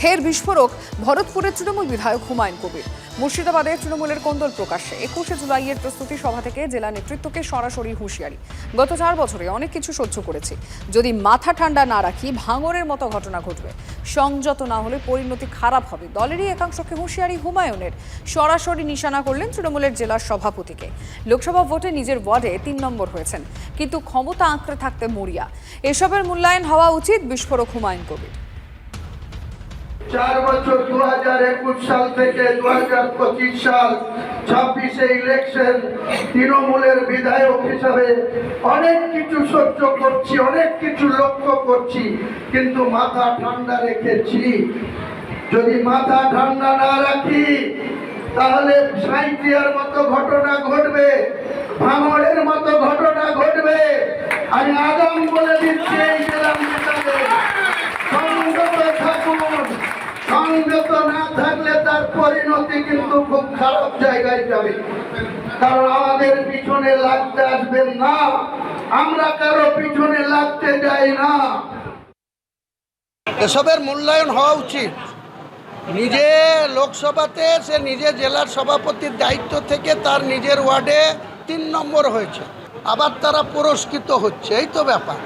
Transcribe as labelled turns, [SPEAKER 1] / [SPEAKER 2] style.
[SPEAKER 1] ফের বিস্ফোরক ভরতপুরের তৃণমূল বিধায়ক হুমায়ুন কবির। মুর্শিদাবাদে তৃণমূলের কোন্দল প্রকাশ্যে 21শে জুলাইয়ের প্রস্তুতি সভা থেকে জেলা নেতৃত্বকে সরাসরি হুঁশিয়ারি। গত 4 বছরে অনেক কিছু সহ্য করেছি, যদি মাথা ঠান্ডা না রাখি ভাঙরের মতো ঘটনা ঘটবে, সংযত না হলে পরিণতি খারাপ হবে। দলেরই একাংশকে হুঁশিয়ারি হুমায়ুনের। সরাসরি নিশানা করলেন তৃণমূলের জেলার সভাপতিকে। লোকসভা ভোটে নিজের ওয়ার্ডে 3 নম্বর হয়েছেন, কিন্তু ক্ষমতা আঁকড়ে থাকতে মরিয়া। এসবের মূল্যায়ন হওয়া উচিত, বিস্ফোরক হুমায়ুন কবির।
[SPEAKER 2] 4 বছর 2021 সাল থেকে 2025 সাল 26-এ ইলেকশন তৃণমূলের বিধায়ক হিসাবে অনেক কিছু সহ্য করছি, অনেক কিছু লক্ষ্য করছি, কিন্তু মাথা ঠান্ডা রেখেছি। যদি মাথা ঠান্ডা না রাখি তাহলে সাঁইথিয়ার মতো ঘটনা ঘটবে, ভাঙড়ের মতো ঘটনা ঘটবে। আমি আগাম বলে দিচ্ছি, এই জেলা নেতাদের সংযত থাকুন। সংযত না থাকলে তার পরিণতি কিন্তু খুব খারাপ জায়গায় যাবে। কারণ আমাদের পিছনে লাগতে আসবেন না, আমরা কারো পিছনে লাগতে যাই না।
[SPEAKER 3] এসবের মূল্যায়ন হওয়া উচিত। নিজে লোকসভাতে সে নিজে জেলার সভাপতির দায়িত্ব থেকে তার নিজের ওয়ার্ডে 3 নম্বর হয়েছে, আবার তারা পুরস্কৃত হচ্ছে, এই তো ব্যাপার।